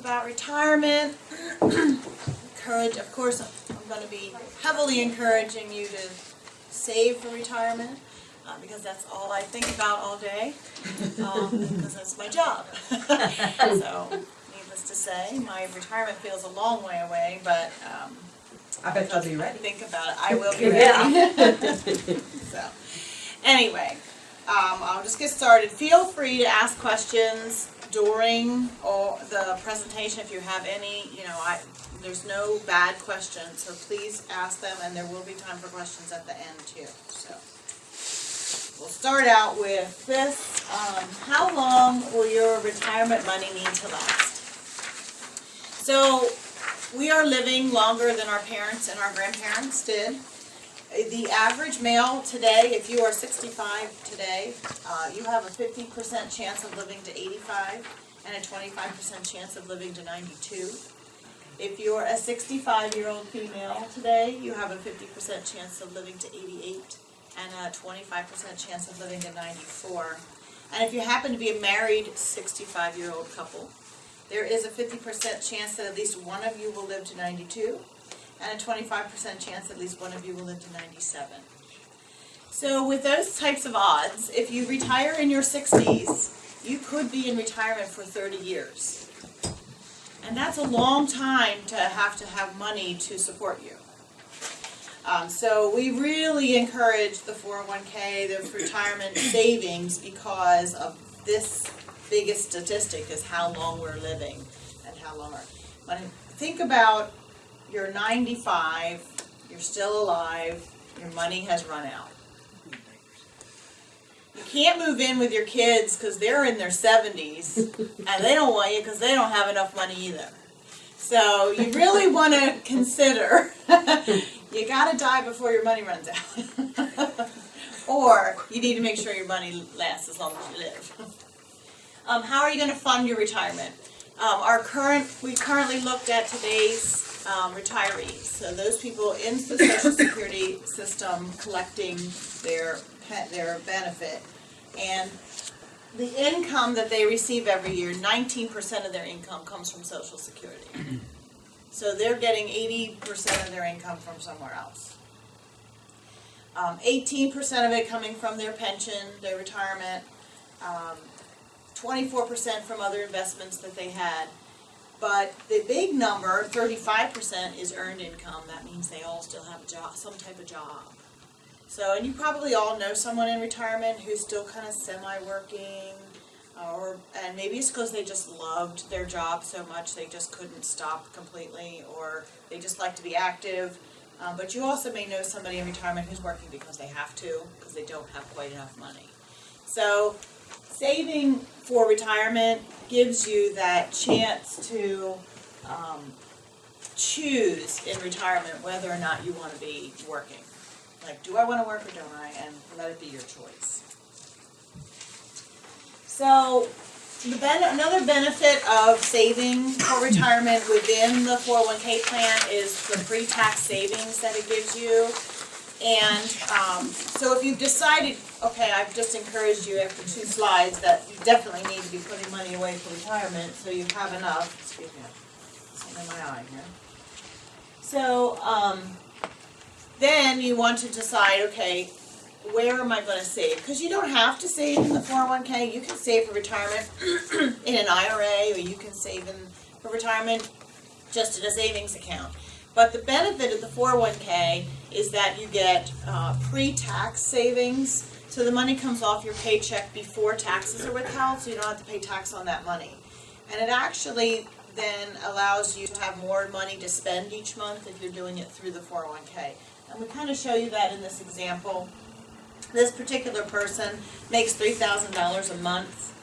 about retirement. Of course, I'm going to be heavily encouraging you to save for retirement because that's all I think about all day because that's my job. So, needless to say, my retirement feels a long way away, but I bet you'll be ready. think about it. I will be ready. So, anyway, I'll just get started. Feel free to ask questions during the presentation if you have any. There's no bad questions, so please ask them, and there will be time for questions at the end too. So we'll start out with this. How long will your retirement money need to last? So we are living longer than our parents and our grandparents did. The average male today, if you are 65 today, you have a 50% chance of living to 85 and a 25% chance of living to 92. If you're a 65-year-old female today, you have a 50% chance of living to 88 and a 25% chance of living to 94. And if you happen to be a married 65-year-old couple, there is a 50% chance that at least one of you will live to 92 and a 25% chance at least one of you will live to 97. So with those types of odds, if you retire in your 60s, you could be in retirement for 30 years. And that's a long time to have money to support you. So we really encourage the 401k, the retirement savings, because of this biggest statistic is how long we're living and how long when think about you're 95, you're still alive, your money has run out. You can't move in with your kids because they're in their 70s and they don't want you because they don't have enough money either. So you really want to consider, you got to die before your money runs out. Or you need to make sure your money lasts as long as you live. How are you going to fund your retirement? We currently looked at today's retirees. So those people in the Social Security system collecting their benefit, and the income that they receive every year, 19% of their income comes from Social Security. So they're getting 80% of their income from somewhere else. 18% of it coming from their pension, their retirement, 24% from other investments that they had. But the big number, 35%, is earned income. That means they all still have a job, some type of job. So, and you probably all know someone in retirement who's still kind of semi-working, and maybe it's because they just loved their job so much they just couldn't stop completely, or they just like to be active. But you also may know somebody in retirement who's working because they have to, because they don't have quite enough money. So saving for retirement gives you that chance to choose in retirement whether or not you want to be working. Like, do I want to work or don't I? And let it be your choice. So, another benefit of saving for retirement within the 401k plan is the pre-tax savings that it gives you. And so if you've decided, okay, I've just encouraged you after 2 slides that you definitely need to be putting money away for retirement, so you have enough. Excuse me, something in my eye here. So then you want to decide, okay, where am I going to save? Because you don't have to save in the 401k. You can save for retirement in an IRA, or you can save for retirement just in a savings account. But the benefit of the 401k is that you get pre-tax savings. So the money comes off your paycheck before taxes are withheld, so you don't have to pay tax on that money. And it actually then allows you to have more money to spend each month if you're doing it through the 401k. And we kind of show you that in this example. This particular person makes $3,000 a month,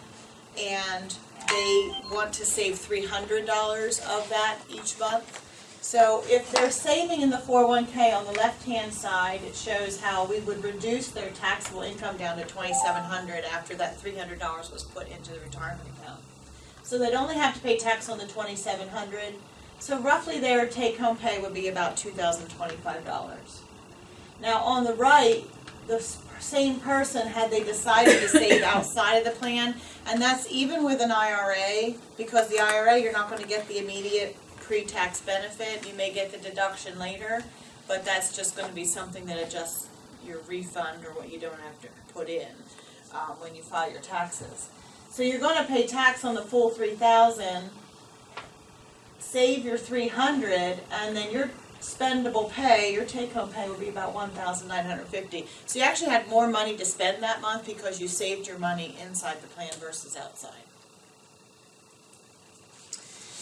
and they want to save $300 of that each month. So if they're saving in the 401k, on the left-hand side, it shows how we would reduce their taxable income down to $2,700 after that $300 was put into the retirement account. So they'd only have to pay tax on the $2,700. So roughly their take-home pay would be about $2,025. Now on the right, this same person had they decided to save outside of the plan, and that's even with an IRA, because the IRA, you're not going to get the immediate pre-tax benefit. You may get the deduction later, but that's just going to be something that adjusts your refund or what you don't have to put in when you file your taxes. So you're going to pay tax on the full $3,000, save your $300, and then your spendable pay, your take-home pay will be about $1,950. So you actually had more money to spend that month because you saved your money inside the plan versus outside.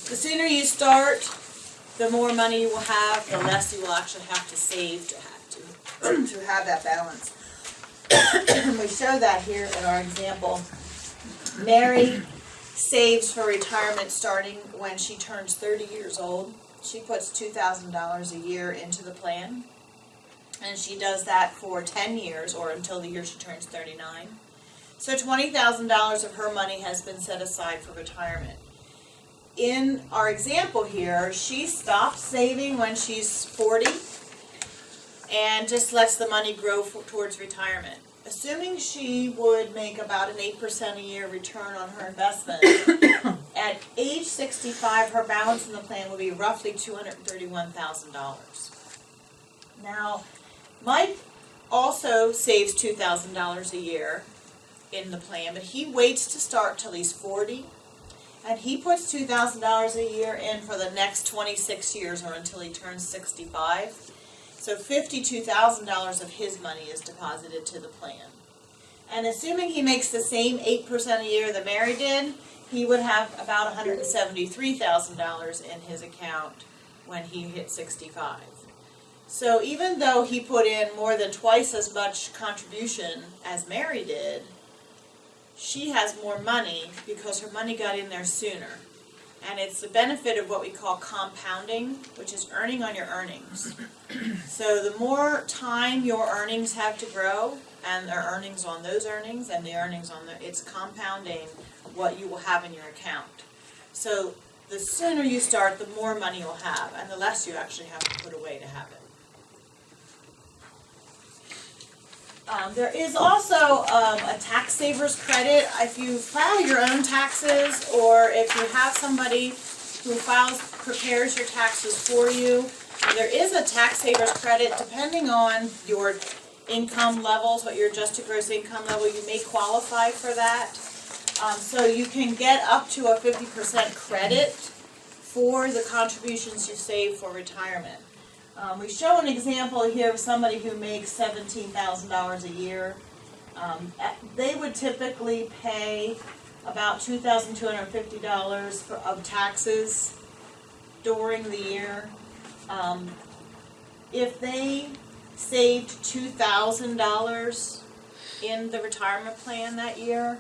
The sooner you start, the more money you will have, the less you will actually have to save to have that balance. We show that here in our example. Mary saves for retirement starting when she turns 30 years old. She puts $2,000 a year into the plan, and she does that for 10 years or until the year she turns 39. So $20,000 of her money has been set aside for retirement. In our example here, she stops saving when she's 40 and just lets the money grow towards retirement. Assuming she would make about an 8% a year return on her investment, at age 65, her balance in the plan will be roughly $231,000. Now, Mike also saves $2,000 a year in the plan, but he waits to start till he's 40, and he puts $2,000 a year in for the next 26 years or until he turns 65. So $52,000 of his money is deposited to the plan. And assuming he makes the same 8% a year that Mary did, he would have about $173,000 in his account when he hit 65. So even though he put in more than twice as much contribution as Mary did, she has more money because her money got in there sooner. And it's the benefit of what we call compounding, which is earning on your earnings. So the more time your earnings have to grow, and their earnings on those earnings, and the earnings on it's compounding what you will have in your account. So the sooner you start, the more money you'll have, and the less you actually have to put away to have it. There is also a tax savers credit. If you file your own taxes, or if you have somebody who prepares your taxes for you, there is a tax savers credit depending on your income levels, what your adjusted gross income level. You may qualify for that. So you can get up to a 50% credit for the contributions you save for retirement. We show an example here of somebody who makes $17,000 a year. They would typically pay about $2,250 of taxes during the year. If they saved $2,000 in the retirement plan that year,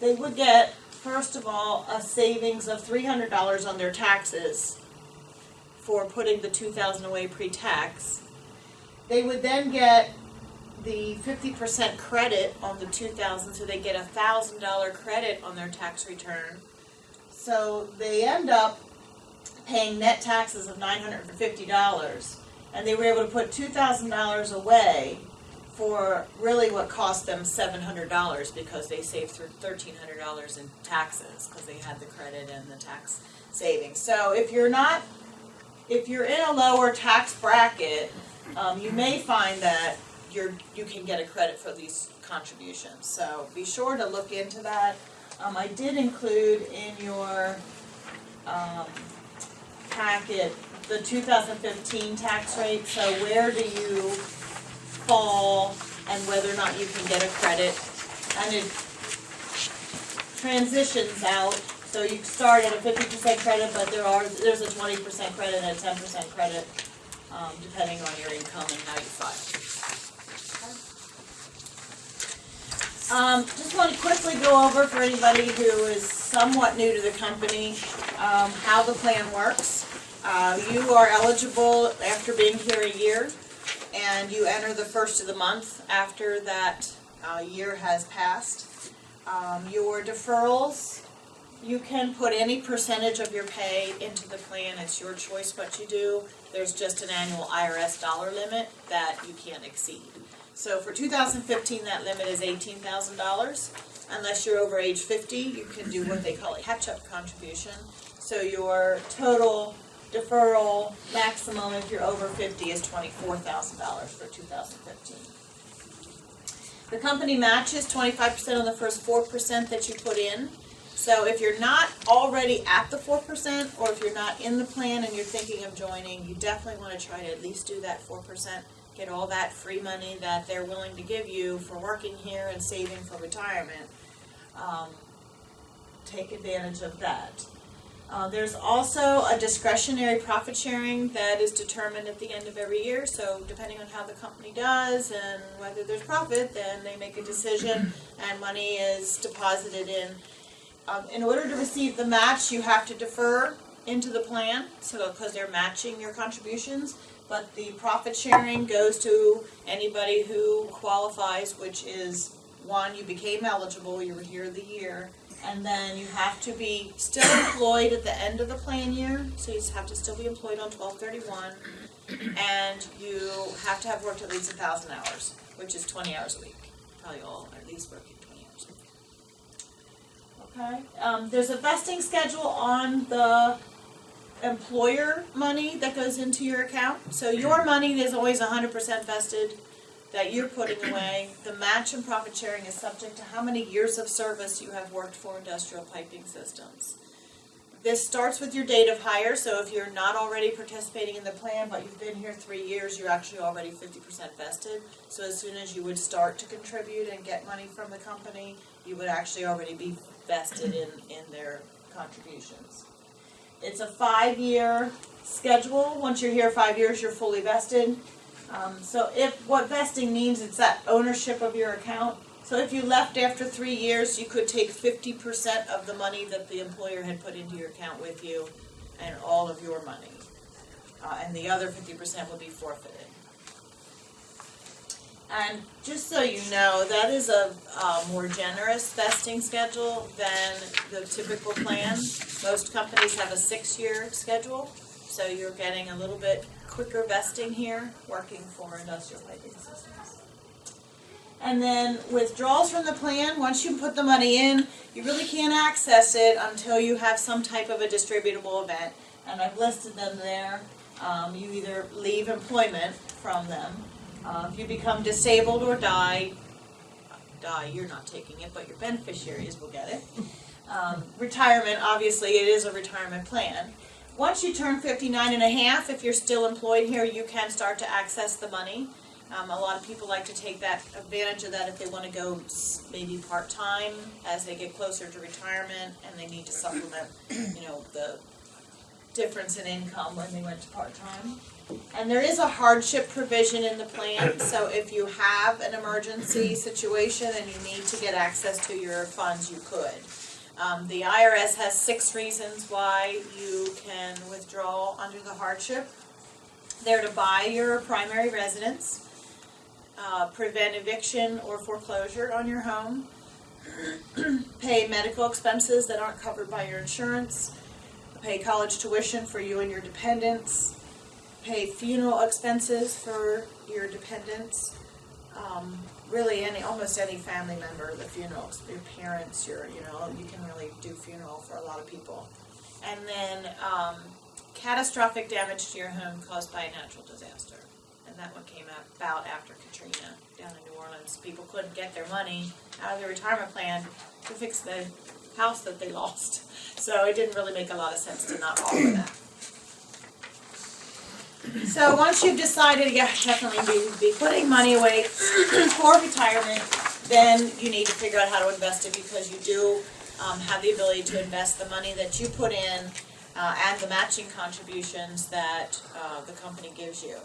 they would get, first of all, a savings of $300 on their taxes for putting the $2,000 away pre-tax. They would then get the 50% credit on the $2,000, so they get a $1,000 credit on their tax return. So they end up paying net taxes of $950, and they were able to put $2,000 away for really what cost them $700 because they saved $1,300 in taxes because they had the credit and the tax savings. So if you're in a lower tax bracket, you may find that you can get a credit for these contributions. So be sure to look into that. I did include in your packet the 2015 tax rate. So where do you fall and whether or not you can get a credit? And it transitions out. So you start at a 50% credit, but there's a 20% credit and a 10% credit, depending on your income and how you file. Just want to quickly go over for anybody who is somewhat new to the company, how the plan works. You are eligible after being here a year, and you enter the first of the month after that year has passed. Your deferrals, you can put any percentage of your pay into the plan. It's your choice what you do. There's just an annual IRS dollar limit that you can't exceed. So for 2015, that limit is $18,000. Unless you're over age 50, you can do what they call a catch-up contribution. So your total deferral maximum if you're over 50 is $24,000 for 2015. The company matches 25% on the first 4% that you put in. So if you're not already at the 4%, or if you're not in the plan and you're thinking of joining, you definitely want to try to at least do that 4%. Get all that free money that they're willing to give you for working here and saving for retirement. Take advantage of that. There's also a discretionary profit sharing that is determined at the end of every year. So depending on how the company does and whether there's profit, then they make a decision and money is deposited in. In order to receive the match, you have to defer into the plan, so because they're matching your contributions. But the profit sharing goes to anybody who qualifies, which is, one, you became eligible, you were here the year, and then you have to be still employed at the end of the plan year, so you have to still be employed on 12/31, and you have to have worked at least 1,000 hours, which is 20 hours a week. Probably all at least working 20 hours a week. Okay. There's a vesting schedule on the employer money that goes into your account. So your money is always 100% vested that you're putting away. The match and profit sharing is subject to how many years of service you have worked for Industrial Piping Systems. This starts with your date of hire, so if you're not already participating in the plan, but you've been here 3 years, you're actually already 50% vested. So as soon as you would start to contribute and get money from the company, you would actually already be vested in their contributions. It's a 5-year schedule. Once you're here 5 years, you're fully vested. So what vesting means, it's that ownership of your account. So if you left after 3 years, you could take 50% of the money that the employer had put into your account with you and all of your money. And the other 50% would be forfeited. And just so you know, that is a more generous vesting schedule than the typical plan. Most companies have a 6-year schedule, so you're getting a little bit quicker vesting here, working for Industrial Piping Systems. And then withdrawals from the plan, once you put the money in, you really can't access it until you have some type of a distributable event. And I've listed them there. You either leave employment from them. If you become disabled or die, you're not taking it, but your beneficiaries will get it. Retirement, obviously, it is a retirement plan. Once you turn 59 and a half, if you're still employed here, you can start to access the money. A lot of people like to take that advantage of that if they want to go maybe part-time as they get closer to retirement and they need to supplement, the difference in income when they went to part-time. And there is a hardship provision in the plan, so if you have an emergency situation and you need to get access to your funds, you could. The IRS has 6 reasons why you can withdraw under the hardship. They're to buy your primary residence, prevent eviction or foreclosure on your home, pay medical expenses that aren't covered by your insurance, pay college tuition for you and your dependents, pay funeral expenses for your dependents, really almost any family member, the funerals, your parents, you can really do funeral for a lot of people. And then catastrophic damage to your home caused by a natural disaster. And that one came about after Katrina down in New Orleans. People couldn't get their money out of their retirement plan to fix the house that they lost. So it didn't really make a lot of sense to not offer that. So once you've decided, definitely be putting money away for retirement, then you need to figure out how to invest it, because you do have the ability to invest the money that you put in and the matching contributions that the company gives you.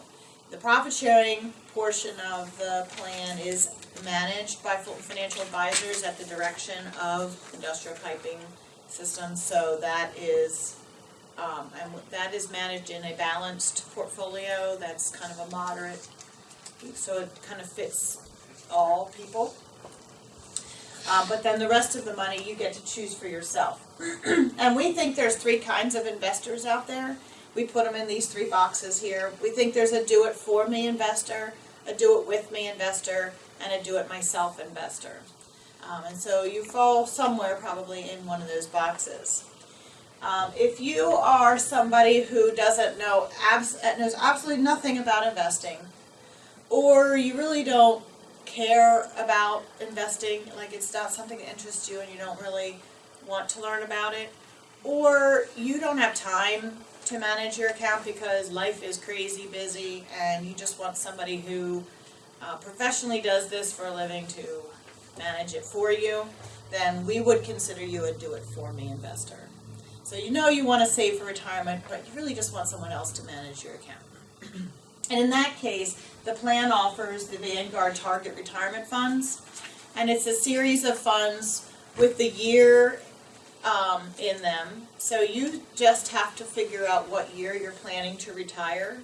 The profit sharing portion of the plan is managed by Fulton Financial Advisors at the direction of Industrial Piping Systems. So that is managed in a balanced portfolio that's kind of a moderate, so it kind of fits all people. But then the rest of the money you get to choose for yourself. And we think there's 3 kinds of investors out there. We put them in these 3 boxes here. We think there's a do-it-for-me investor. a do-it-with-me investor, and a do-it-myself investor. And so you fall somewhere probably in one of those boxes. If you are somebody who doesn't know, knows absolutely nothing about investing, or you really don't care about investing, like it's not something that interests you and you don't really want to learn about it, or you don't have time to manage your account because life is crazy busy and you just want somebody who professionally does this for a living to manage it for you, then we would consider you a do-it-for-me investor. So you know you want to save for retirement, but you really just want someone else to manage your account. And in that case, the plan offers the Vanguard Target Retirement Funds, and it's a series of funds with the year in them. So you just have to figure out what year you're planning to retire,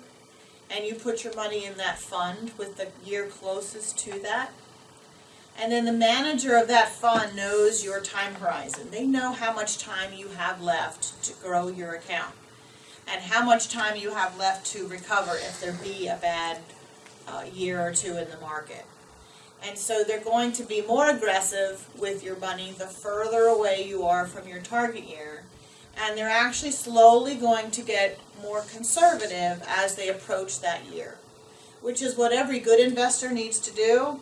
and you put your money in that fund with the year closest to that. And then the manager of that fund knows your time horizon. They know how much time you have left to grow your account and how much time you have left to recover if there be a bad year or two in the market. And so they're going to be more aggressive with your money the further away you are from your target year. And they're actually slowly going to get more conservative as they approach that year, which is what every good investor needs to do.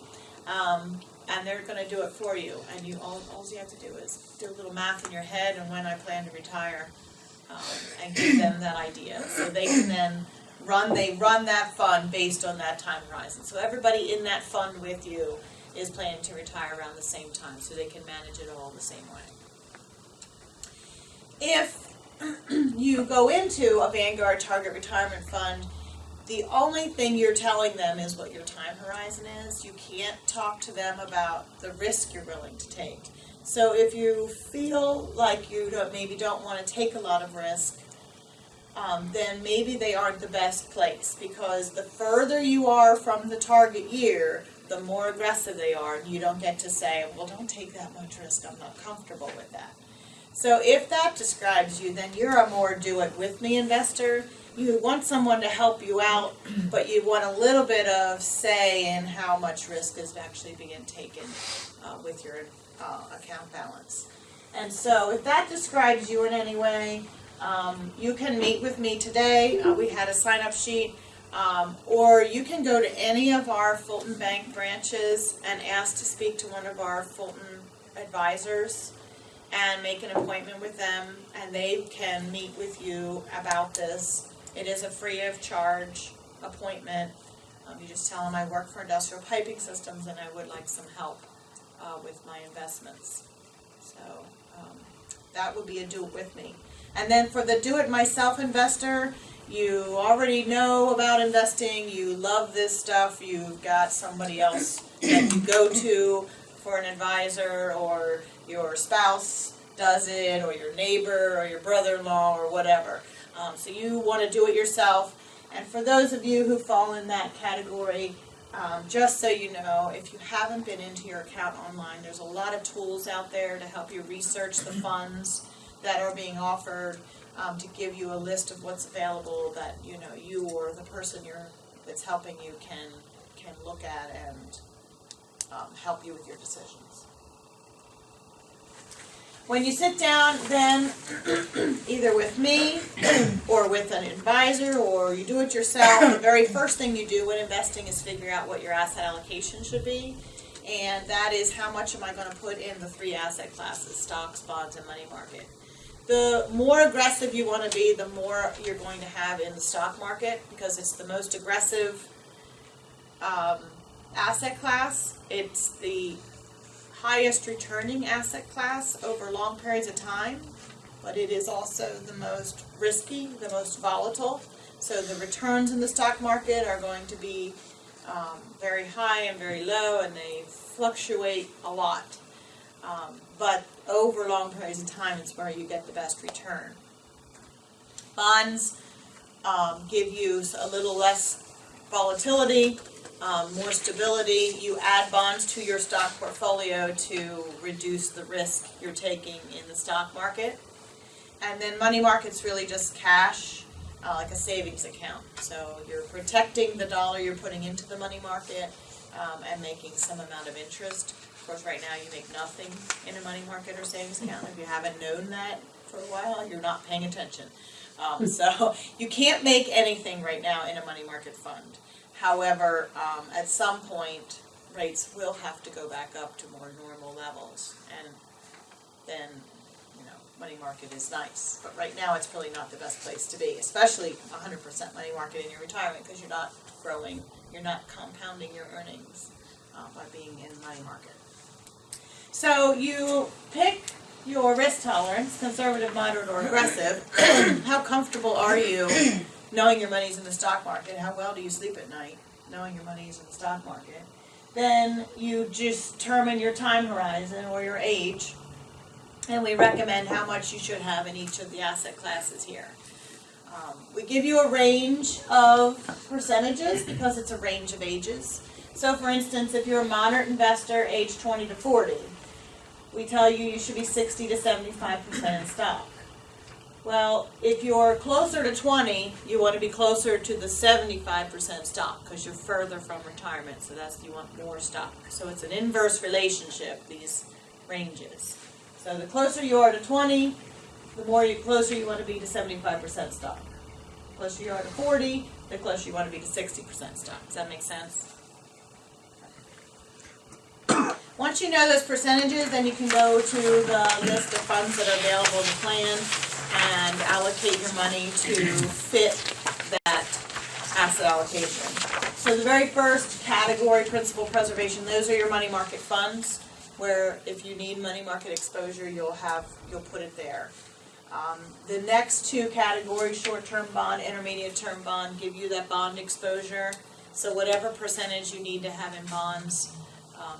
And they're going to do it for you. And all you have to do is do a little math in your head and when I plan to retire, and give them that idea. So they can then run that fund based on that time horizon. So everybody in that fund with you is planning to retire around the same time, so they can manage it all the same way. If you go into a Vanguard Target Retirement Fund, the only thing you're telling them is what your time horizon is. You can't talk to them about the risk you're willing to take. So if you feel like you maybe don't want to take a lot of risk, then maybe they aren't the best place, because the further you are from the target year, the more aggressive they are, and you don't get to say, well, don't take that much risk, I'm not comfortable with that. So if that describes you, then you're a more do-it-with-me investor. You want someone to help you out, but you want a little bit of say in how much risk is actually being taken with your account balance. And so if that describes you in any way, you can meet with me today. We had a sign-up sheet. Or you can go to any of our Fulton Bank branches and ask to speak to one of our Fulton advisors and make an appointment with them, and they can meet with you about this. It is a free of charge appointment. You just tell them I work for Industrial Piping Systems and I would like some help with my investments. So that would be a do-it-with-me. And then for the do-it-myself investor, you already know about investing, you love this stuff, you've got somebody else that you go to for an advisor, or your spouse does it, or your neighbor, or your brother-in-law, or whatever. So you want to do it yourself. And for those of you who fall in that category, just so you know, if you haven't been into your account online, there's a lot of tools out there to help you research the funds that are being offered, to give you a list of what's available that you or the person that's helping you can look at and help you with your decisions. When you sit down then, either with me or with an advisor, or you do it yourself, the very first thing you do when investing is figure out what your asset allocation should be. And that is, how much am I going to put in the three asset classes: stocks, bonds, and money market. The more aggressive you want to be, the more you're going to have in the stock market, because it's the most aggressive asset class. It's the highest returning asset class over long periods of time, but it is also the most risky, the most volatile. So the returns in the stock market are going to be very high and very low, and they fluctuate a lot. But over long periods of time, it's where you get the best return. Bonds give you a little less volatility, more stability. You add bonds to your stock portfolio to reduce the risk you're taking in the stock market. And then money market's really just cash. like a savings account. So you're protecting the dollar you're putting into the money market and making some amount of interest. Of course, right now you make nothing in a money market or savings account. If you haven't known that for a while, you're not paying attention. So you can't make anything right now in a money market fund. However, at some point, rates will have to go back up to more normal levels, and then, money market is nice. But right now, it's really not the best place to be, especially 100% money market in your retirement, because you're not growing, you're not compounding your earnings by being in money market. So you pick your risk tolerance, conservative, moderate, or aggressive. How comfortable are you knowing your money's in the stock market? How well do you sleep at night knowing your money's in the stock market? Then you just determine your time horizon or your age, and we recommend how much you should have in each of the asset classes here. We give you a range of percentages because it's a range of ages. So for instance, if you're a moderate investor, age 20 to 40, we tell you should be 60 to 75% in stock. Well, if you're closer to 20, you want to be closer to the 75% stock because you're further from retirement, so you want more stock. So it's an inverse relationship, these ranges. So the closer you are to 20, the closer you want to be to 75% stock. The closer you are to 40, the closer you want to be to 60% stock. Does that make sense? Once you know those percentages, then you can go to the list of funds that are available in the plan and allocate your money to fit that asset allocation. So the very first category, principal preservation, those are your money market funds, where if you need money market exposure, you'll put it there. The next two categories, short-term bond, intermediate-term bond, give you that bond exposure. So whatever percentage you need to have in bonds,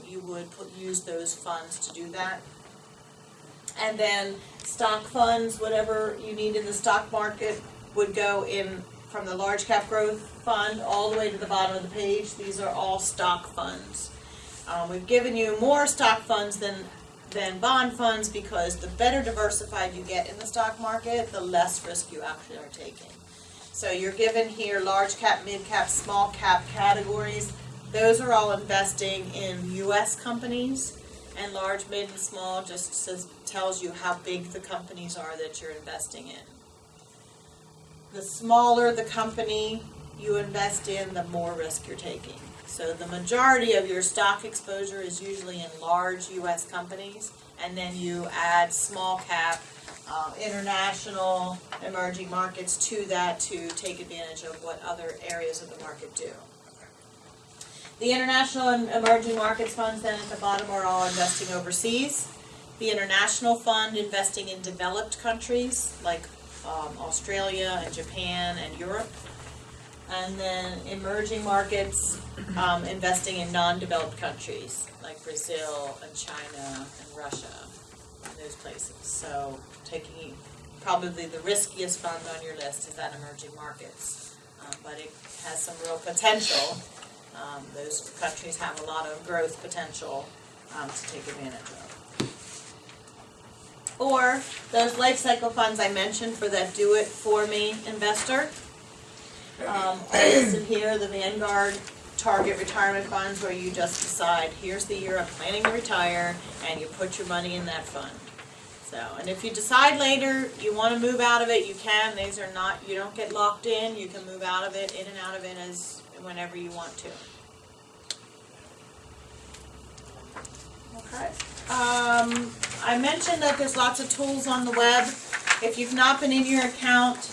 you would use those funds to do that. And then stock funds, whatever you need in the stock market, would go in from the large cap growth fund all the way to the bottom of the page. These are all stock funds. We've given you more stock funds than bond funds because the better diversified you get in the stock market, the less risk you actually are taking. So you're given here large cap, mid cap, small cap categories. Those are all investing in U.S. companies, and large, mid, and small just tells you how big the companies are that you're investing in. The smaller the company you invest in, the more risk you're taking. So the majority of your stock exposure is usually in large U.S. companies, and then you add small cap, international, emerging markets to that to take advantage of what other areas of the market do. The international and emerging markets funds then at the bottom are all investing overseas. The international fund investing in developed countries like Australia and Japan and Europe. And then emerging markets investing in non-developed countries like Brazil and China and Russia and those places. So taking probably the riskiest fund on your list is that emerging markets, but it has some real potential. Those countries have a lot of growth potential to take advantage of. Or those life cycle funds I mentioned for that do-it-for-me investor. All listed here, the Vanguard target retirement funds, where you just decide, here's the year I'm planning to retire, and you put your money in that fund. So, and if you decide later you want to move out of it, you can. These are not, you don't get locked in. You can move out of it, in and out of it as whenever you want to. Okay. I mentioned that there's lots of tools on the web. If you've not been in your account,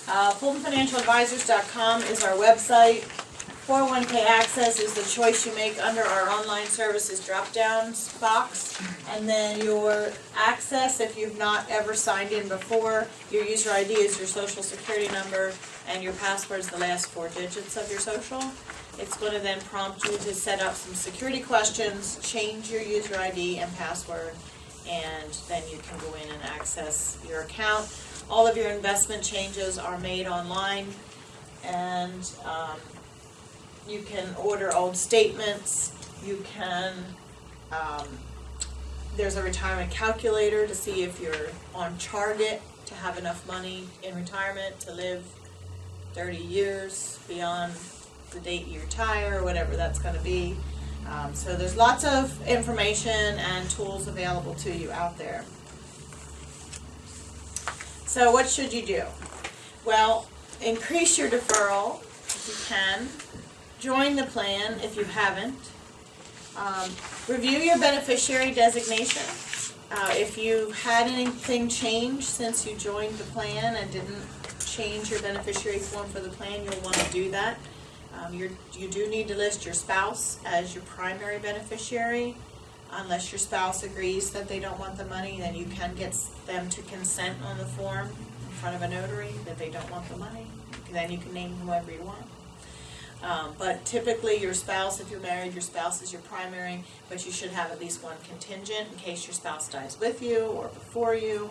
FultonFinancialAdvisors.com is our website. 401k Access is the choice you make under our online services drop-down box. And then your access, if you've not ever signed in before, your user ID is your social security number, and your password is the last 4 digits of your social. It's going to then prompt you to set up some security questions, change your user ID and password, and then you can go in and access your account. All of your investment changes are made online, and you can order old statements. You can, there's a retirement calculator to see if you're on target to have enough money in retirement to live 30 years beyond the date you retire, or whatever that's going to be. So there's lots of information and tools available to you out there. So what should you do? Well, increase your deferral if you can. Join the plan if you haven't. Review your beneficiary designation. If you had anything change since you joined the plan and didn't change your beneficiary form for the plan, you'll want to do that. You do need to list your spouse as your primary beneficiary. Unless your spouse agrees that they don't want the money, then you can get them to consent on the form in front of a notary that they don't want the money. Then you can name whoever you want. But typically your spouse, if you're married, your spouse is your primary, but you should have at least one contingent in case your spouse dies with you or before you.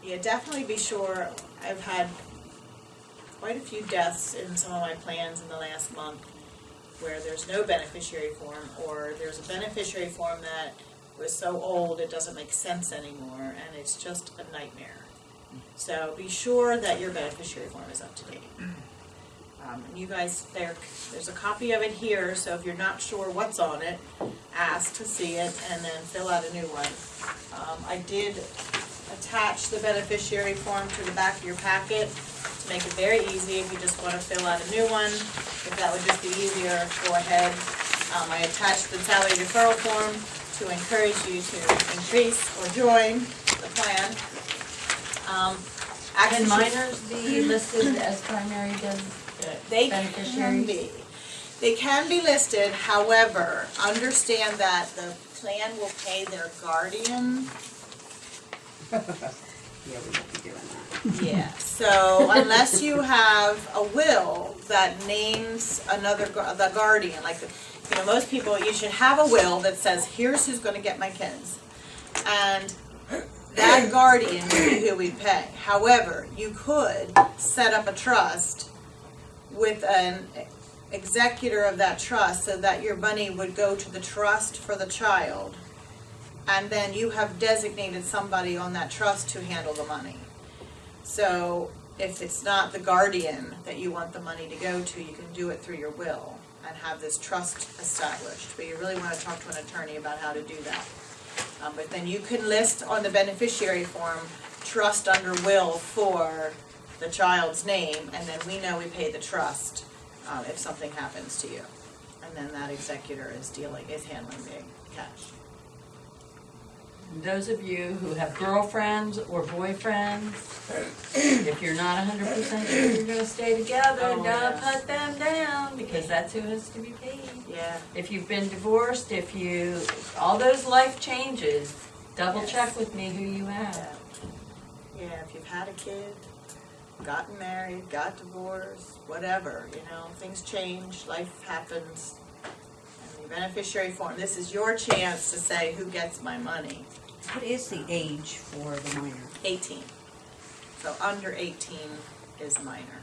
Yeah, definitely be sure. I've had quite a few deaths in some of my plans in the last month where there's no beneficiary form, or there's a beneficiary form that was so old it doesn't make sense anymore, and it's just a nightmare. So be sure that your beneficiary form is up to date. And you guys, there's a copy of it here, so if you're not sure what's on it, ask to see it and then fill out a new one. I did attach the beneficiary form to the back of your packet to make it very easy if you just want to fill out a new one. If that would just be easier, go ahead. I attached the salary deferral form to encourage you to increase or join the plan. Can minors be listed as primary They beneficiaries? can be. They can be listed, however, understand that the plan will pay their guardian. Yeah, we won't be doing that. Yeah, so unless you have a will that names the guardian, like, most people, you should have a will that says, here's who's gonna get my kids. And that guardian would be who we pay. However, you could set up a trust with an executor of that trust so that your money would go to the trust for the child. And then you have designated somebody on that trust to handle the money. So if it's not the guardian that you want the money to go to, you can do it through your will and have this trust established. But you really want to talk to an attorney about how to do that. But then you can list on the beneficiary form, trust under will for the child's name, and then we know we pay the trust if something happens to you. And then that executor is handling the cash. Those of you who have girlfriends or boyfriends, if you're not 100% sure you're going to stay together, don't put them down, because that's who has to be paid. Yeah. If you've been divorced, all those life changes, double check with me who you have. Yeah, if you've had a kid, gotten married, got divorced, whatever, things change, life happens. And your beneficiary form, this is your chance to say who gets my money. What is the age for the minor? 18. So under 18 is minor.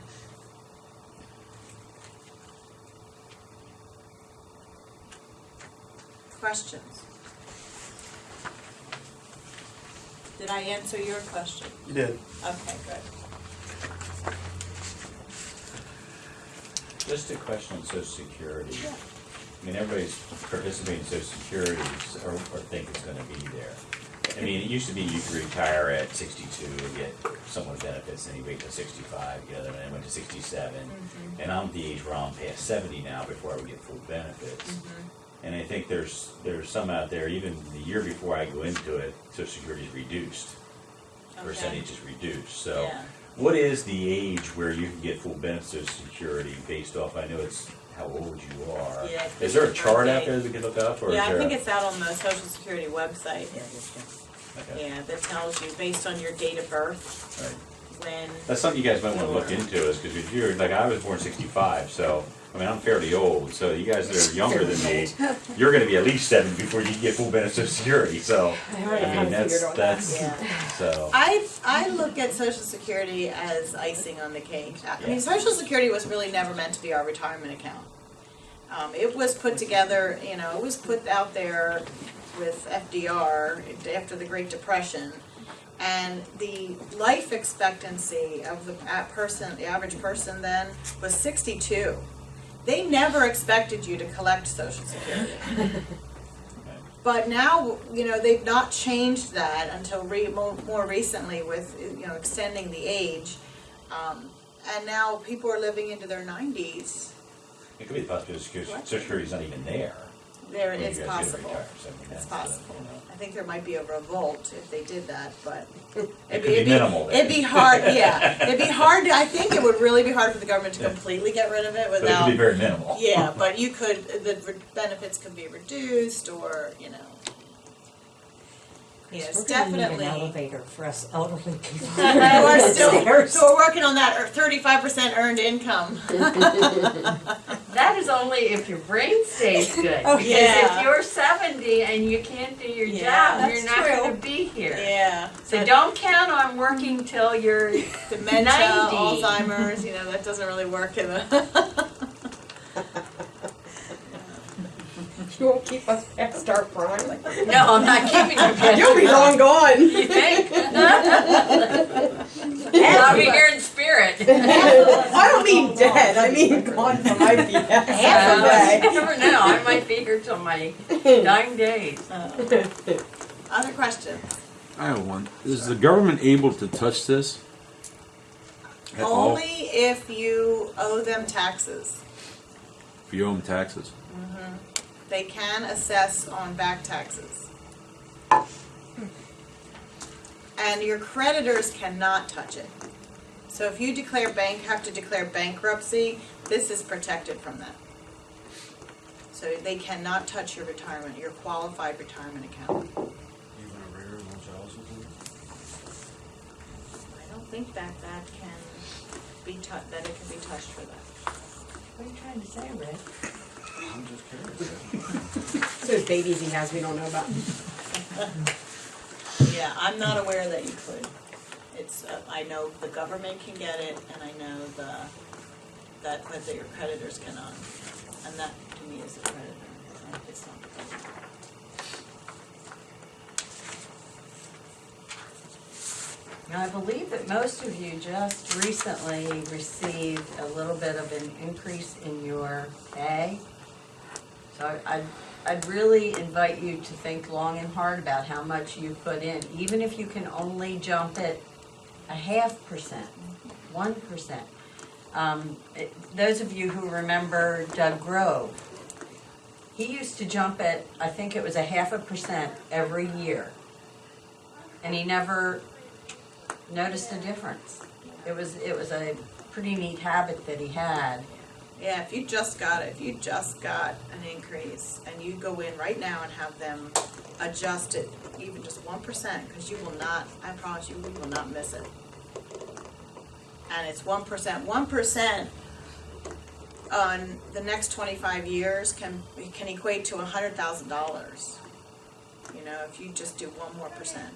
Questions? Did I answer your question? You did. Okay, good. Just a question on Social Security. I mean, everybody's participating in Social Security or think it's going to be there. I mean, it used to be you could retire at 62 and get somewhat benefits, and you wait till 65, and then I went to 67. And I'm at the age where I'm past 70 now before I would get full benefits. And I think there's some out there, even the year before I go into it, Social Security is reduced. The percentage is reduced. So what is the age where you can get full benefits of Social Security based off, I know it's how old you are. Yeah, is there a chart out there that we can look up? Or yeah, is I there think it's out on the Social Security website. Yeah, it is, Okay. Yeah, that tells you based on your date of birth Right. when. That's something you guys might want to look into, is because if you're, like, I was born 65, so, I mean, I'm fairly old, so you guys that are younger than me, you're gonna be at least 7 before you get full benefits of Security, so, I mean, that's, Yeah. so. I look at Social Security as icing on the cake. I mean, Social Security was really never meant to be our retirement account. It was put together, it was put out there with FDR after the Great Depression, And the life expectancy of the average person then was 62. They never expected you to collect Social Security. But now, you know, they've not changed that until more recently with, you know, extending the age. And now people are living into their 90s. It could be the possibility Social Security's not even there. There, when you it's guys get possible. retired. So, I mean, It's that's, possible. you know. I think there might be a revolt if they did that, but It could be minimal there. It'd be hard, yeah. It'd be hard. I think it would really be hard for the government to completely get rid of it But it without. could be very minimal. Yeah, but you could. The benefits could be reduced, or you know. Yeah, it's We're gonna need definitely. an elevator for us elderly people. We're still, Stairs. so we're working on that 35% earned income. That is only if your brain stays good. Oh, Because yeah. if you're 70 and you can't do your Yeah, job, you're that's not true. going to be here. Yeah. So don't count on working till you're Dementia, 90. Alzheimer's, you know, that doesn't really work in the. You won't keep us past our prime. No, I'm not keeping you past You'll be your long gone. You think? I'll be here in spirit. I don't mean dead. I mean gone from my behalf. Half a You day. never know. I might be here till my dying days. Other questions? I have one. Is the government able to touch this at all? Only if you owe them taxes. If you owe them taxes? They can assess on back taxes. And your creditors cannot touch it. So if you have to declare bankruptcy, this is protected from that. So they cannot touch your retirement, your qualified retirement account. I don't think that can be that it can be touched for that. What are you trying to say, Rick? I'm just curious. So there's babies he has we don't know about. Yeah, I'm not aware that you could. It's, I know the government can get it, and I know that your creditors cannot. And that, to me, is a creditor, and it's not the government. Now, I believe that most of you just recently received a little bit of an increase in your pay. So I'd really invite you to think long and hard about how much you put in, even if you can only jump it 0.5%, 1%. Those of you who remember Doug Grove, he used to jump it, I think it was 0.5% every year. And he never noticed a difference. It was a pretty neat habit that he had. Yeah, if you just got an increase, and you go in right now and have them adjust it, even just 1%, because you will not, I promise you, will not miss it. And it's 1%. 1% on the next 25 years can equate to $100,000. You know, if you just do 1 more percent.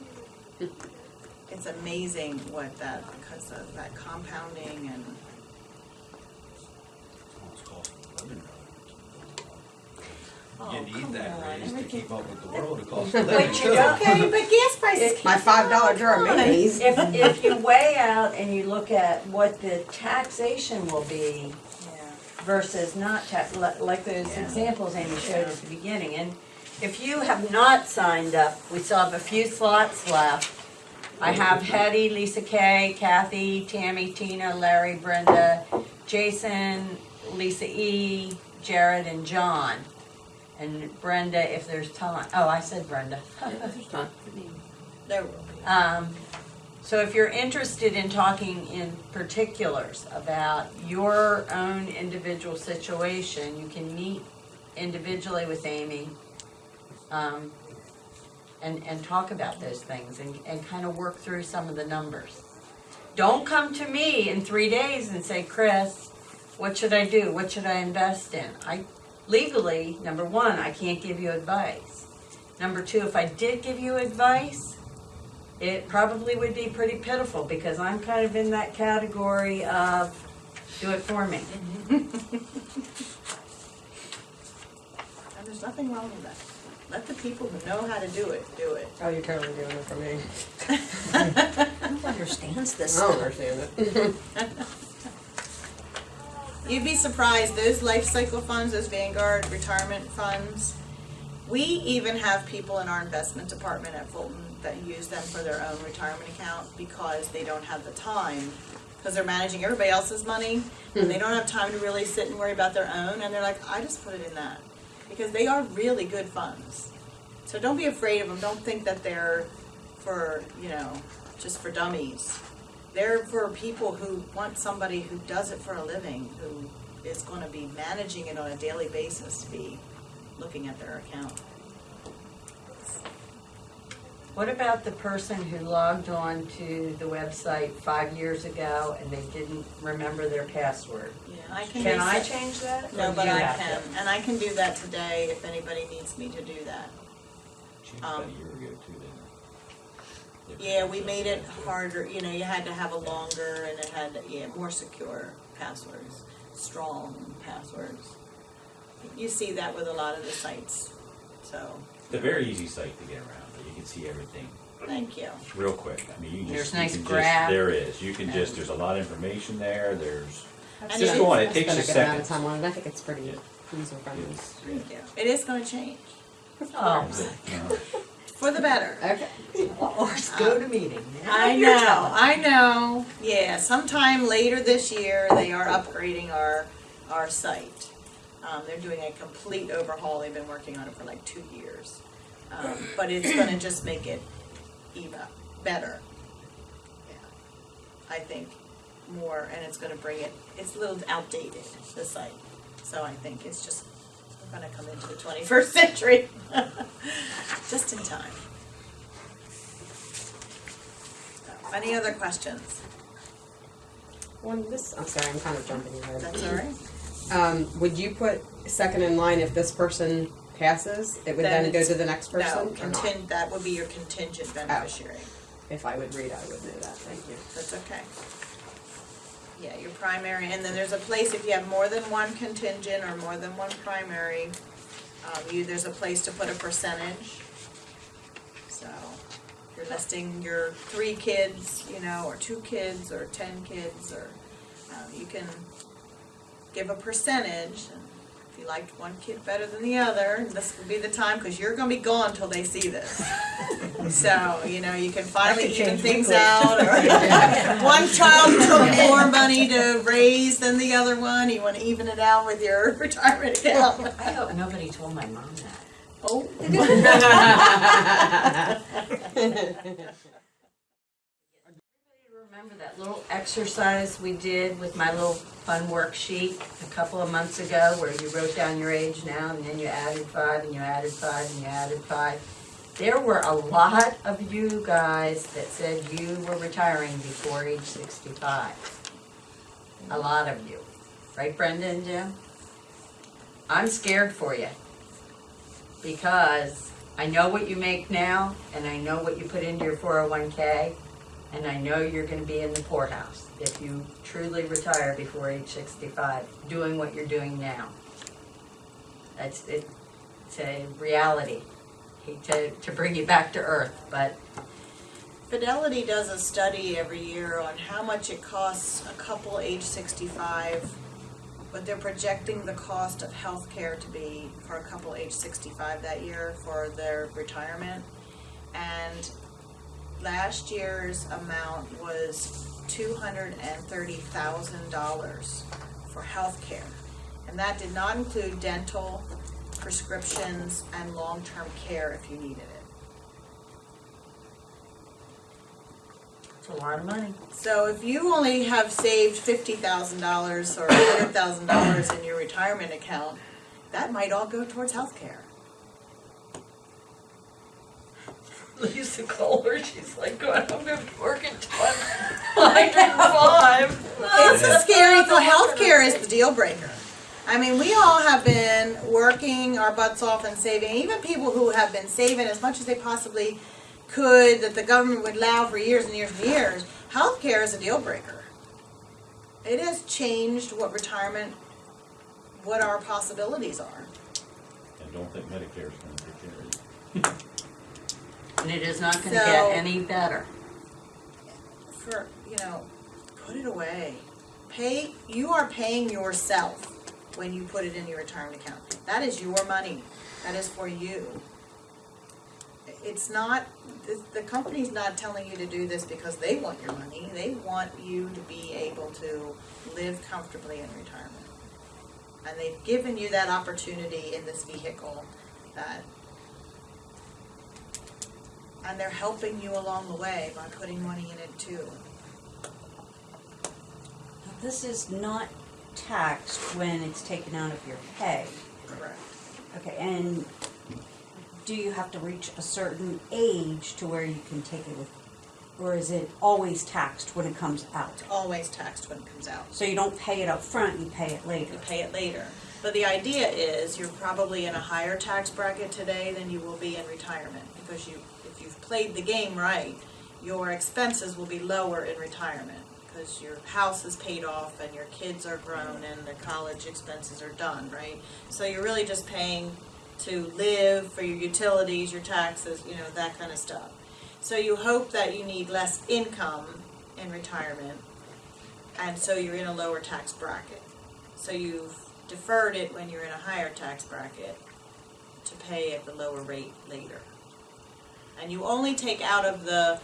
It's amazing what that, because of that compounding and. You need that raise to keep up with the world, it costs But living you too. don't- Okay, but gas prices. My $5 jar of mayonnaise. If you weigh out and you look at what the taxation will be Yeah. versus not tax, like those examples Amy showed at the beginning, and if you have not signed up, we still have a few slots left. I have Hetty, Lisa Kay, Kathy, Tammy, Tina, Larry, Brenda, Jason, Lisa E, Jared, and John. And Brenda, if there's time. Oh, I said Brenda. There will be. So if you're interested in talking in particulars about your own individual situation, you can meet individually with Amy and talk about those things and kind of work through some of the numbers. Don't come to me in 3 days and say, Chris, what should I do? What should I invest in? Legally, number one, I can't give you advice. Number two, if I did give you advice, it probably would be pretty pitiful because I'm kind of in that category of do it for me. And there's nothing wrong with that. Let the people who know how to do it, do it. Oh, you're totally doing it for me. Who understands this I don't stuff? understand it. You'd be surprised, those life cycle funds, those Vanguard retirement funds, we even have people in our investment department at Fulton that use them for their own retirement account because they don't have the time, because they're managing everybody else's money, and they don't have time to really sit and worry about their own, and they're like, I just put it in that. Because they are really good funds. So don't be afraid of them. Don't think that they're for, just for dummies. They're for people who want somebody who does it for a living, who is going to be managing it on a daily basis to be looking at their account. What about the person who logged on to the website 5 years ago and they didn't remember their password? Yeah, I can. Can I reset- change that? No, Or but you I have can, to? and I can do that today if anybody needs me to do that. Changed about a year ago too, didn't it? Yeah, we made it harder, you had to have a longer and it had, more secure passwords, strong passwords. You see that with a lot of the sites, so, It's a very easy site to get around, but you can see everything thank you. real quick. I mean, you There's just, you nice can just, graph. there is, you can just, there's a lot of information there, there's, And just it go on, I it takes you spent a good amount of seconds. time on it. I think it's pretty user friendly. Thank you. It is gonna change, Oh, for the better. Okay. or go to meeting. I know. Yeah, sometime later this year, they are upgrading our site. They're doing a complete overhaul. They've been working on it for like 2 years. But it's gonna just make it even better. Yeah. I think more, and it's gonna bring it, it's a little outdated, the site. So I think it's just gonna come into the 21st century, just in time. So, any other questions? I'm sorry, I'm kind of jumping ahead. That's all right. Would you put second in line if this person passes? It would Then then go it's- to the next person? No, or not? that would be your contingent beneficiary. If I would read, I would know that. Thank you. That's okay. Yeah, your primary, and then there's a place, if you have more than one contingent or more than one primary, there's a place to put a percentage. So, if you're listing your 3 kids, or 2 kids, or 10 kids, or, you can give a percentage, and if you liked one kid better than the other, this would be the time, because you're gonna be gone till they see this. So, you can finally could even change things quickly. out, or one child took more money to raise than the other one, you wanna even it out with your retirement account. I hope nobody told my mom that. Oh. Remember that little exercise we did with my little fun worksheet a couple of months ago where you wrote down your age now and then you added 5 and you added 5 and you added 5? There were a lot of you guys that said you were retiring before age 65. A lot of you. Right, Brenda and Jim? I'm scared for you because I know what you make now and I know what you put into your 401k. And I know you're going to be in the poorhouse if you truly retire before age 65, doing what you're doing now. It's a reality. Hate to bring you back to earth, but Fidelity does a study every year on how much it costs a couple age 65, what they're projecting the cost of health care to be for a couple age 65 that year for their retirement. And last year's amount was $230,000 for health care. And that did not include dental, prescriptions, and long-term care if you needed it. it's a lot of money. So if you only have saved $50,000 or $100,000 in your retirement account, that might all go towards health care. Lisa Kohler, she's like, I'm going to be working until I'm 105. It's a scary, the healthcare is the deal breaker. I mean, we all have been working our butts off and saving, even people who have been saving as much as they possibly could, that the government would allow for years and years and years. Healthcare is a deal breaker. It has changed what our possibilities are. And don't think Medicare is gonna take care of you. And it is not gonna So- get any better. For, put it away. You are paying yourself when you put it in your retirement account. That is your money. That is for you. It's not, the company's not telling you to do this because they want your money. They want you to be able to live comfortably in retirement. And they've given you that opportunity in this vehicle and they're helping you along the way by putting money in it too. This is not taxed when it's taken out of your pay. Correct. Okay, and do you have to reach a certain age to where you can take it with, or is it always taxed when it comes out? Always taxed when it comes out. So you don't pay it up front, you pay it later. You pay it later. But the idea is you're probably in a higher tax bracket today than you will be in retirement because if you've played the game right, your expenses will be lower in retirement because your house is paid off and your kids are grown and their college expenses are done, right? So you're really just paying to live, for your utilities, your taxes, that kind of stuff. So you hope that you need less income in retirement, and so you're in a lower tax bracket. So you've deferred it when you're in a higher tax bracket to pay at the lower rate later. And you only take out of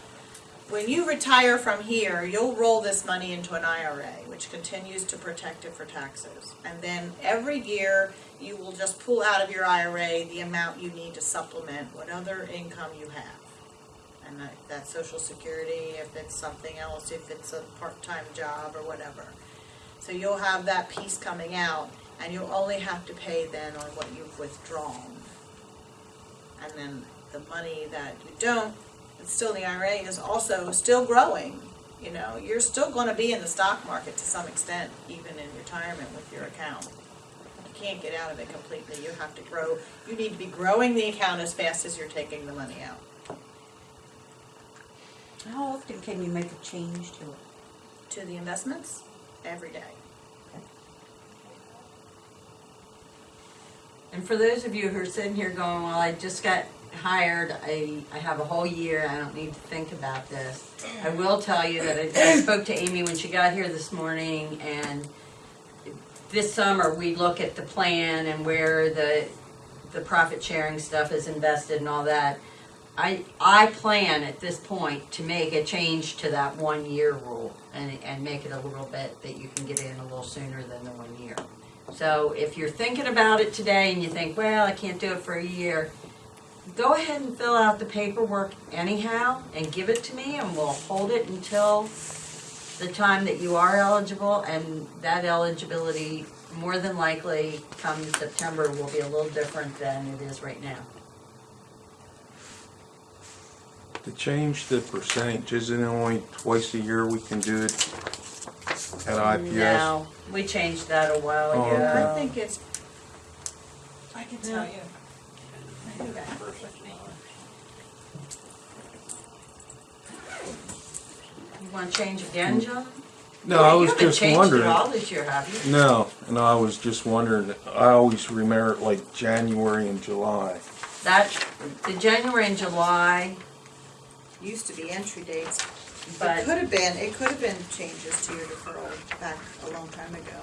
when you retire from here, you'll roll this money into an IRA, which continues to protect it for taxes. And then every year, you will just pull out of your IRA the amount you need to supplement what other income you have. And that's Social Security, if it's something else, if it's a part-time job or whatever. So you'll have that piece coming out, and you'll only have to pay then on what you've withdrawn. And then the money that you don't, it's still in the IRA, is also still growing. You're still going to be in the stock market to some extent, even in retirement with your account. You can't get out of it completely. You have to grow. You need to be growing the account as fast as you're taking the money out. How often can you make a change to it? To the investments, every day. And for those of you who are sitting here going, well, I just got hired, I have a whole year, I don't need to think about this. I will tell you that I spoke to Amy when she got here this morning, and this summer we look at the plan and where the profit sharing stuff is invested and all that. I plan at this point to make a change to that 1 year rule and make it a little bit that you can get in a little sooner than the 1 year. So if you're thinking about it today and you think, well, I can't do it for a year, go ahead and fill out the paperwork anyhow and give it to me, and we'll hold it until the time that you are eligible, and that eligibility more than likely come September will be a little different than it is right now. To change the percentage, isn't it only twice a year we can do it at IPS? No, we changed that a while Oh, ago. okay. I think it's, I can tell you. You want to change again, John? No, I was just You haven't wondering. changed it all this year, have you? No, I was just wondering. I always remember it like January and July. The January and July, Used to be entry dates. but It could have been changes to your deferral back a long time ago.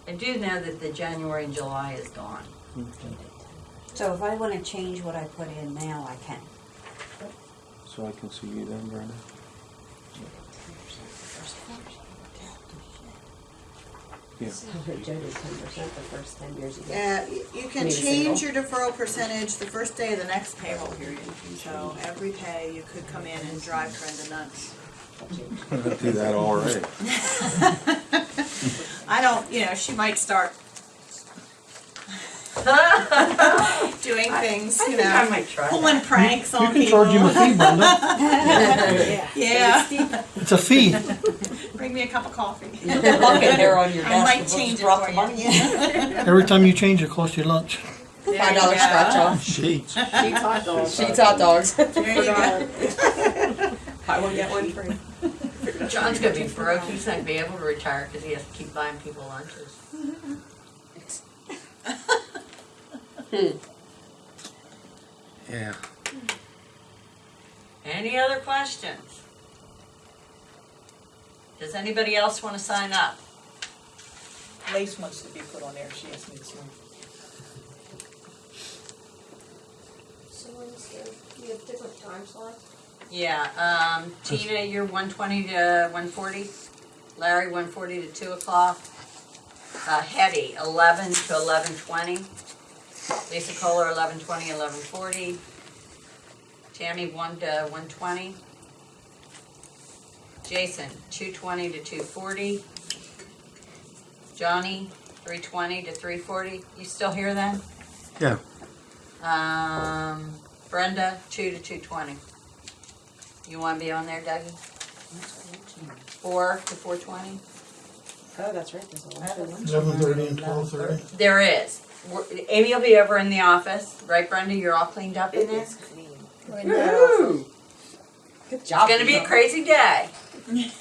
I do know that the January and July is gone. So if I want to change what I put in now, I can. So I can see you then, Brenda. Yeah. You can change your deferral percentage the first day of the next payroll period. So every pay, you could come in and drive Brenda nuts. I do that already. I don't, she might start doing things, I might try pulling pranks on We can people. charge him a fee, Brenda. Yeah, It's a fee. bring me a cup of coffee. bucket there on your I desk. might and we'll change it drop for the money you. Every time you change it, costs you lunch. There you $5 go. scratch off. Sheets. Sheets hot dogs. There you go. I will get one free. John's gonna be broke, he's not gonna be able to retire because he has to keep buying people lunches. Yeah. Any other questions? Does anybody else want to sign up? Lace wants to be put on there, she asked me this morning. So you have different time slots? Yeah, Tina, you're 1:20 to 1:40. Larry, 1:40 to 2 o'clock. Hetty, 11 to 11:20. Lisa Kohler, 11:20, 11:40. Tammy, 1 to 1:20. Jason, 2:20 to 2:40. Johnny, 3:20 to 3:40. You still here then? Yeah. Brenda, 2 to 2:20. You want to be on there, Dougie? 4 to 4:20. Oh, that's right, there's a lunch. 11:30 and 12:30. There is. Amy will be over in the office, right, Brenda? You're all cleaned up in there? Woohoo! Good It's job. gonna be a crazy day,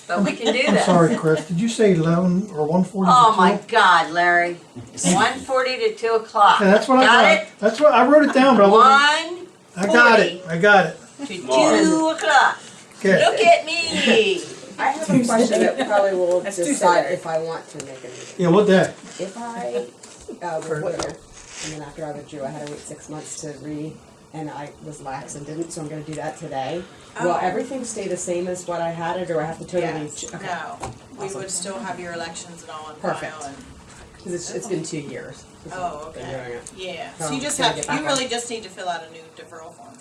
but we can do I'm this. sorry, Chris, did you say 11 or 1:40 Oh to 2? my God, Larry. 1:40 to 2 o'clock. Okay, that's what I Got got. it? That's what I wrote it down, but I wasn't. 1 I got it. I got it. to 2 o'clock. Okay. Look at me. I have a question that probably will That's decide Tuesday. if I want to make a meeting. Yeah, what day? If I, was what year? And then after I withdrew, I had to wait 6 months to and I was lax and didn't, so I'm gonna do that today. Will Oh. everything stay the same as what I had it, or I have to totally? Yes, Okay. no, we Awesome. would still have your elections and all in Perfect. file and, Cause it's been 2 years. since oh, I've been okay. doing it. Yeah, So so you just can I have, get you back on? really just need to fill out a new deferral form.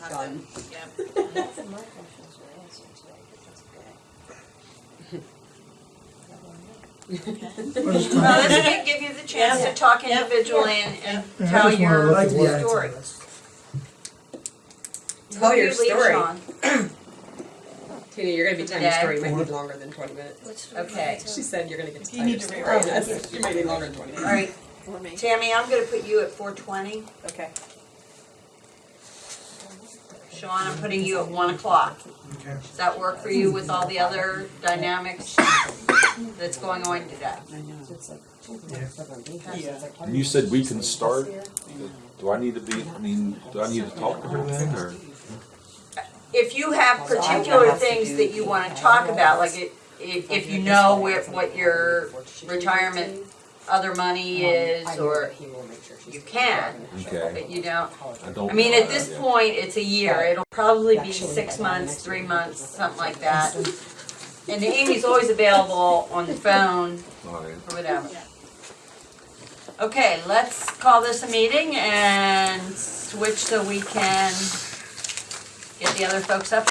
Have to- Done. Yeah. Half of my questions were answered today, but that's okay. I just Well, kinda- this can give you the chance to talk individually and Yeah, I tell just wanna your look at what- story. Tell your You leave, story. Sean. Tina, you're gonna be telling your Today. story, you might need longer than 20 minutes. What's the Okay. She said you're gonna get to You tell need your to story. rewrite Yes, it. you might need longer than 20 All minutes. right, For me. Tammy, I'm gonna put you at 4:20. Okay. Sean, I'm putting you at 1 o'clock. Okay. Does that work for you with all the other dynamics that's going on today? So it's like, Yeah. And you said we can start? Do I need to be, do I need to talk to her then, or? If you have particular things that you wanna talk about, like if you know what your retirement other money is, or you can, Okay. but you don't. I don't. I mean, at this Yeah. point, it's a year. It'll probably be 6 months, 3 months, something like that. And Amy's always available on the phone All right. or whatever. Okay, let's call this a meeting and switch so we can get the other folks up.